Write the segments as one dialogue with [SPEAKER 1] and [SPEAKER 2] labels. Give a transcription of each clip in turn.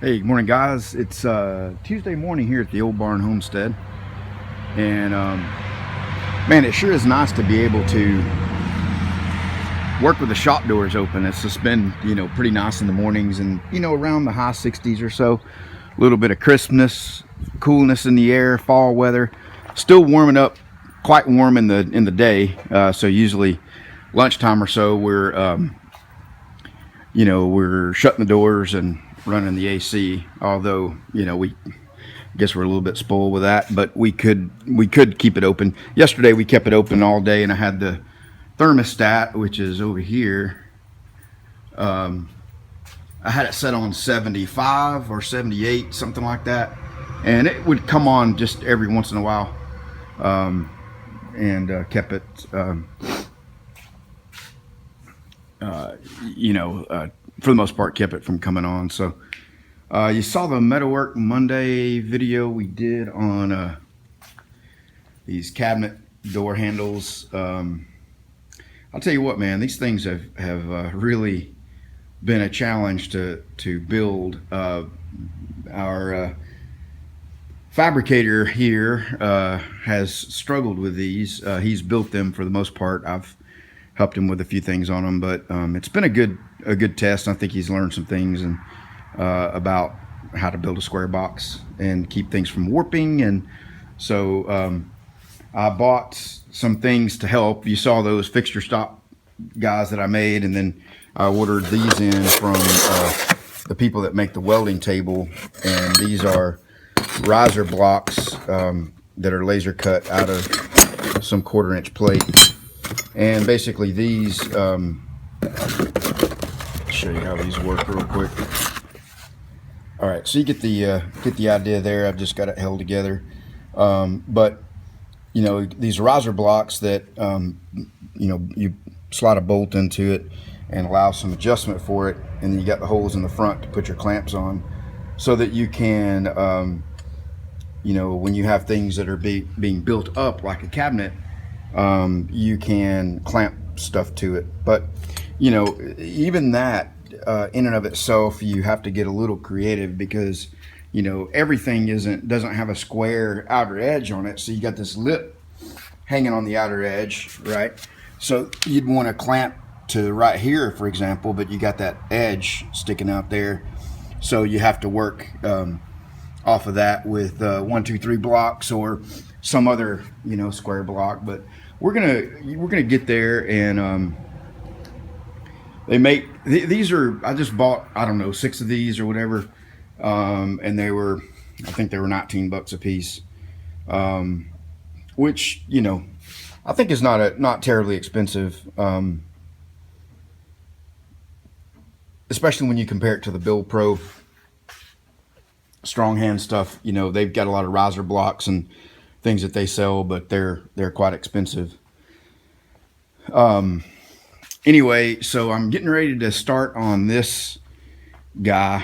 [SPEAKER 1] Hey, good morning, guys. It's Tuesday morning here at the Old Barn Homestead, and man, it sure is nice to be able to work with the shop doors open. It's just been, pretty nice in the mornings, and around the high 60s or so. A little bit of crispness, coolness in the air, fall weather. Still warming up, quite warm in the day. So usually lunchtime or so, we're shutting the doors and running the AC. Although, we guess we're a little bit spoiled with that, but we could keep it open. Yesterday we kept it open all day, and I had the thermostat, which is over here. I had it set on 75 or 78, something like that, and it would come on just every once in a while, and kept it. For the most part, kept it from coming on. So you saw the Metalwork Monday video we did on these cabinet door handles. I'll tell you what, man, these things have really been a challenge to build. Our fabricator here has struggled with these. He's built them for the most part. I've helped him with a few things on them, but it's been a good test. I think he's learned some things and about how to build a square box and keep things from warping. And so I bought some things to help. You saw those fixture stop guys that I made, and then I ordered these in from the people that make the welding table, and these are riser blocks that are laser cut out of some 1/4-inch plate. And basically these, I'll show you how these work real quick. All right, so you get the idea there. I've just got it held together. But these riser blocks that you slide a bolt into it and allow some adjustment for it, and then you got the holes in the front to put your clamps on, so that you can, when you have things that are being built up like a cabinet, you can clamp stuff to it. But even that in and of itself, you have to get a little creative, because everything doesn't have a square outer edge on it. So you got this lip hanging on the outer edge, right? So you'd want to clamp to right here, for example, but you got that edge sticking out there, so you have to work off of that with 1, 2, 3 blocks or some other square block. But we're gonna get there. And they make these are, I just bought, I don't know, 6 of these or whatever, and I think they were $19 a piece, which I think is not terribly expensive, especially when you compare it to the Build Pro strong hand stuff. They've got a lot of riser blocks and things that they sell, but they're quite expensive. Anyway, so I'm getting ready to start on this guy,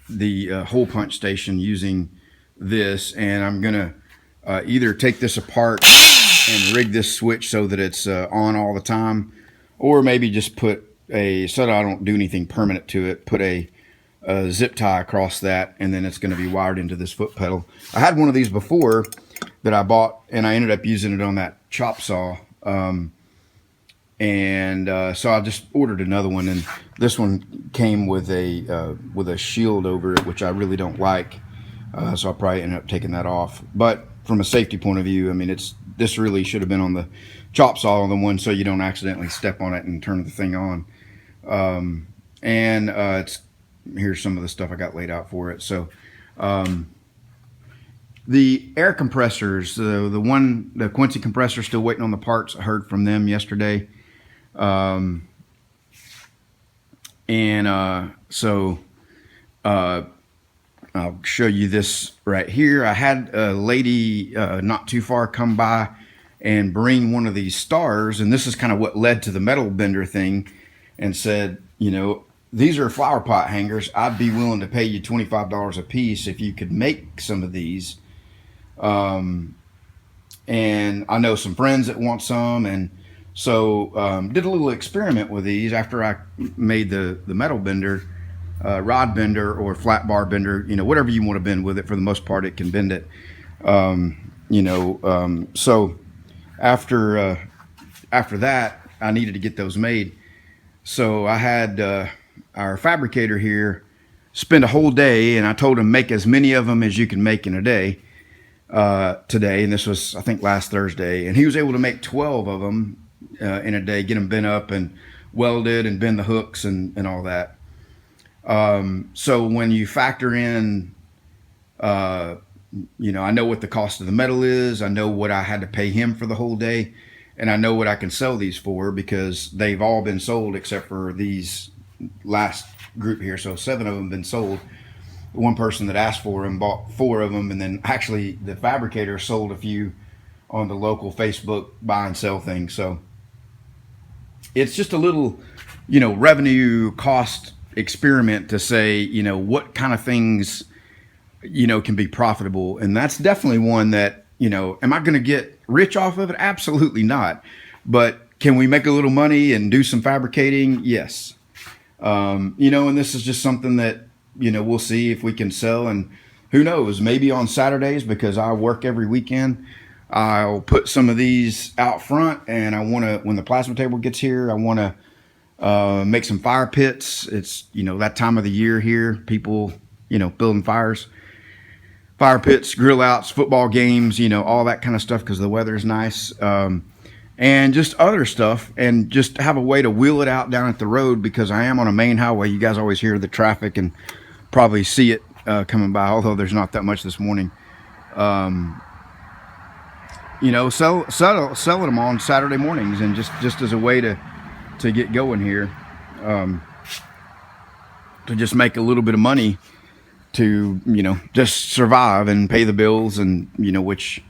[SPEAKER 1] the hole punch station, using this, and I'm gonna either take this apart and rig this switch so that it's on all the time, or maybe just so that I don't do anything permanent to it, put a zip tie across that, and then it's going to be wired into this foot pedal. I had one of these before that I bought, and I ended up using it on that chop saw, so I just ordered another one, and this one came with a shield over it, which I really don't like, so I'll probably end up taking that off. But from a safety point of view, I mean, this really should have been on the chop saw, the one, so you don't accidentally step on it and turn the thing on. Here's some of the stuff I got laid out for it. So the air compressors, the Quincy compressor, still waiting on the parts. I heard from them yesterday. So I'll show you this right here. I had a lady not too far come by and bring one of these stars, and this is kind of what led to the metal bender thing, and said, these are flower pot hangers. I'd be willing to pay you $25 a piece if you could make some of these. And I know some friends that want some, and so did a little experiment with these after I made the metal bender. rod bender or flat bar bender, whatever you want to bend with it. For the most part, it can bend it. So after that, I needed to get those made. So I had our fabricator here spend a whole day, and I told him make as many of them as you can make in a day today. And this was, I think, last Thursday. And he was able to make 12 of them in a day, get them bent up and welded and bend the hooks and all that. So when you factor in, I know what the cost of the metal is. I know what I had to pay him for the whole day. And I know what I can sell these for because they've all been sold except for these last group here. So 7 of them have been sold. One person that asked for them bought 4 of them. And then actually the fabricator sold a few on the local Facebook buy and sell thing. So it's just a little, revenue cost experiment to say, what kind of things, can be profitable. And that's definitely one that, am I going to get rich off of it? Absolutely not. But can we make a little money and do some fabricating? Yes. And this is just something that, we'll see if we can sell. And who knows, maybe on Saturdays, because I work every weekend, I'll put some of these out front, and I want to, when the plasma table gets here, I want to make some fire pits. It's, that time of the year here, people, building fires, fire pits, grill outs, football games, all that kind of stuff because the weather is nice. And just other stuff, and just have a way to wheel it out down at the road because I am on a main highway. You guys always hear the traffic and probably see it coming by, although there's not that much this morning. Selling them on Saturday mornings, and just as a way to get going here, to just make a little bit of money to, just survive and pay the bills and, which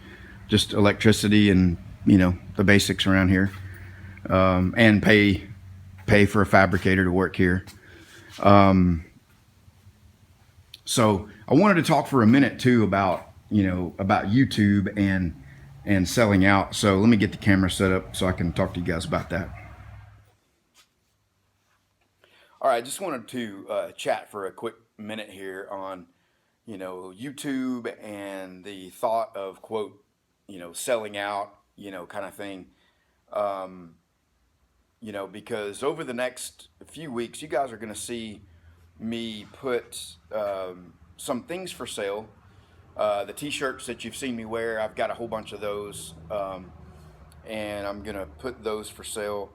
[SPEAKER 1] just electricity and, the basics around here, and pay for a fabricator to work here. So I wanted to talk for a minute too about YouTube and selling out. So let me get the camera set up so I can talk to you guys about that. All right, I just wanted to chat for a quick minute here on, YouTube and the thought of, quote, selling out, kind of thing. Because over the next few weeks, you guys are going to see me put some things for sale. The t-shirts that you've seen me wear, I've got a whole bunch of those, and I'm going to put those for sale.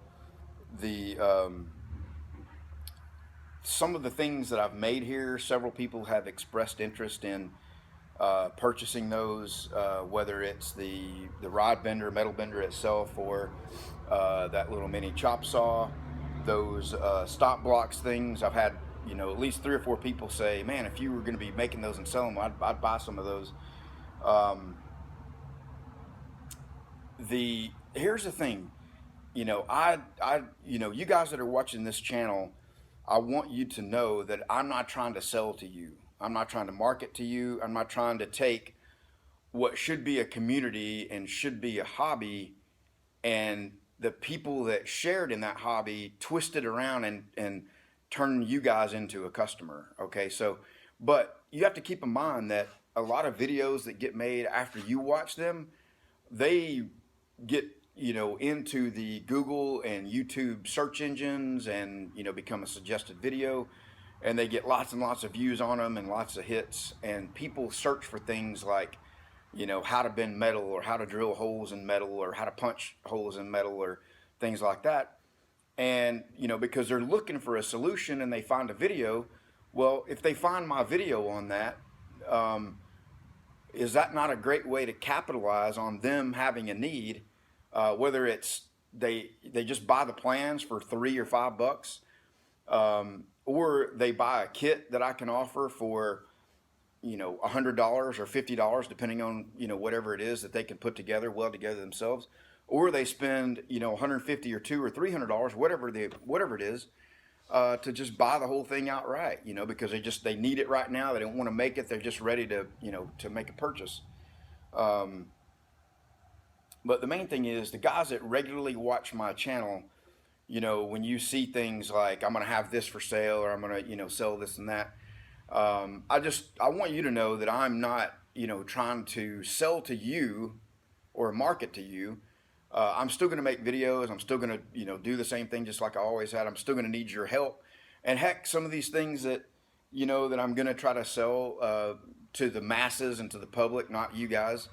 [SPEAKER 1] Some of the things that I've made here, several people have expressed interest in purchasing those, whether it's the rod bender, metal bender itself, or that little mini chop saw, those stop blocks things. I've had at least 3 or 4 people say, man, if you were going to be making those and selling them, I'd buy some of those. Here's the thing, you guys that are watching this channel, I want you to know that I'm not trying to sell to you. I'm not trying to market to you. I'm not trying to take what should be a community and should be a hobby, and the people that shared in that hobby twist it around and turn you guys into a customer. Okay, so, but you have to keep in mind that a lot of videos that get made after you watch them, they get into the Google and YouTube search engines and become a suggested video, and they get lots and lots of views on them and lots of hits, and people search for things like how to bend metal, or how to drill holes in metal, or how to punch holes in metal, or things like that. And because they're looking for a solution and they find a video, well, if they find my video on that, is that not a great way to capitalize on them having a need? Whether it's they just buy the plans for $3 or $5, or they buy a kit that I can offer for $100 or $50, depending on whatever it is that they can put together, weld together themselves, or they spend $150 or $200 or $300, whatever it is, to just buy the whole thing outright, because they need it right now. They don't want to make it. They're just ready to to make a purchase. But the main thing is, the guys that regularly watch my channel, when you see things like I'm going to have this for sale or I'm going to, sell this and that, I want you to know that I'm not, trying to sell to you or market to you. I'm still going to make videos. I'm still going to, do the same thing just like I always had. I'm still going to need your help. And heck, some of these things that, that I'm going to try to sell to the masses and to the public, not you guys.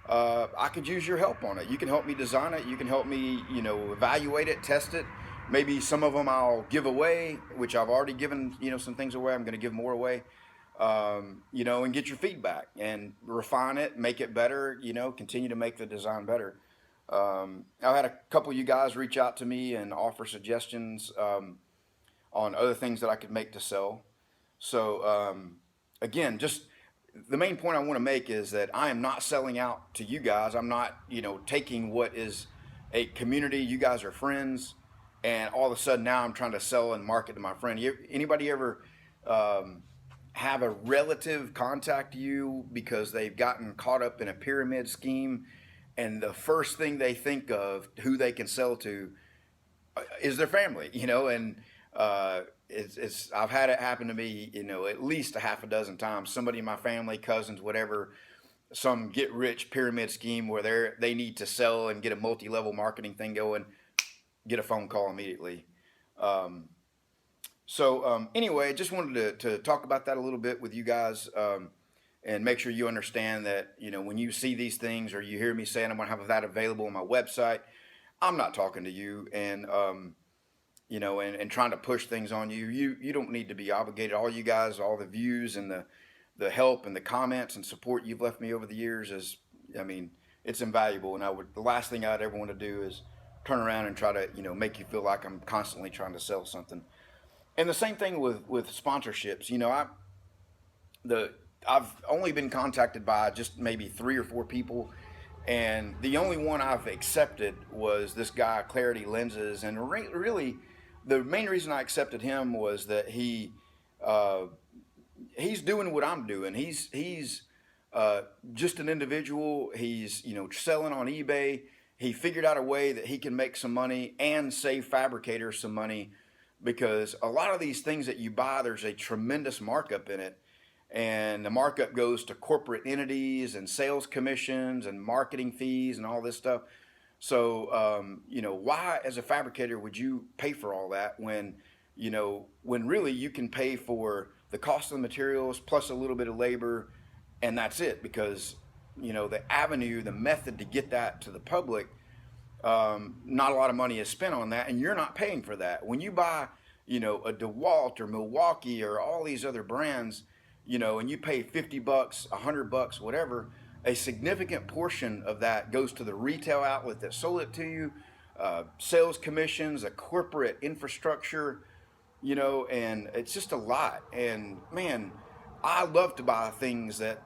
[SPEAKER 1] I could use your help on it. You can help me design it. You can help me, evaluate it, test it. Maybe some of them I'll give away, which I've already given, some things away. I'm going to give more away, and get your feedback and refine it, make it better, continue to make the design better. I've had a couple of you guys reach out to me and offer suggestions on other things that I could make to sell. So, again, just the main point I want to make is that I am not selling out to you guys. I'm not, taking what is a community. You guys are friends, and all of a sudden now I'm trying to sell and market to my friend. Anybody ever have a relative contact you because they've gotten caught up in a pyramid scheme, and the first thing they think of who they can sell to is their family, and it's I've had it happen to me, at least a half a dozen times. Somebody in my family, cousins, whatever, some get rich pyramid scheme where they need to sell and get a multi-level marketing thing going, get a phone call immediately. Anyway, just wanted to talk about that a little bit with you guys. And make sure you understand that, when you see these things or you hear me saying I'm going to have that available on my website, I'm not talking to you and trying to push things on you. You don't need to be obligated. All you guys, all the views and the help and the comments and support you've left me over the years is, it's invaluable. And the last thing I'd ever want to do is turn around and try to, make you feel like I'm constantly trying to sell something. And the same thing with sponsorships. I've only been contacted by just maybe 3 or 4 people, and the only one I've accepted was this guy Clarity Lenses. And really, the main reason I accepted him was that uh, he's doing what I'm doing. He's just an individual. He's selling on eBay. He figured out a way that he can make some money and save fabricators some money, because a lot of these things that you buy, there's a tremendous markup in it, and the markup goes to corporate entities and sales commissions and marketing fees and all this stuff. So, why as a fabricator would you pay for all that when really you can pay for the cost of the materials plus a little bit of labor, and that's it? Because, the avenue, the method to get that to the public, not a lot of money is spent on that, and you're not paying for that. When you buy, a DeWalt or Milwaukee or all these other brands, and you pay $50, $100, whatever, a significant portion of that goes to the retail outlet that sold it to you, sales commissions, a corporate infrastructure, and it's just a lot. And man, I love to buy things that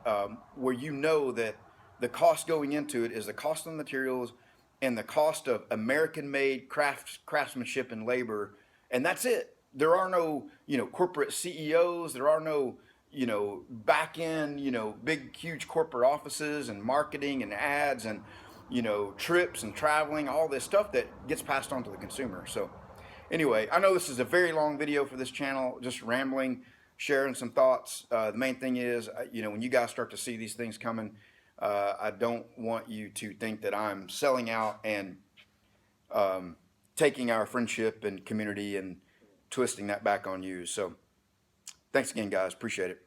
[SPEAKER 1] where that the cost going into it is the cost of the materials and the cost of American-made craftsmanship and labor, and that's it. There are no corporate CEOs. There are no back end big huge corporate offices and marketing and ads and trips and traveling, all this stuff that gets passed on to the consumer. So anyway, I know this is a very long video for this channel, just rambling, sharing some thoughts. The main thing is, when you guys start to see these things coming, I don't want you to think that I'm selling out and taking our friendship and community and twisting that back on you. So thanks again, guys. Appreciate it.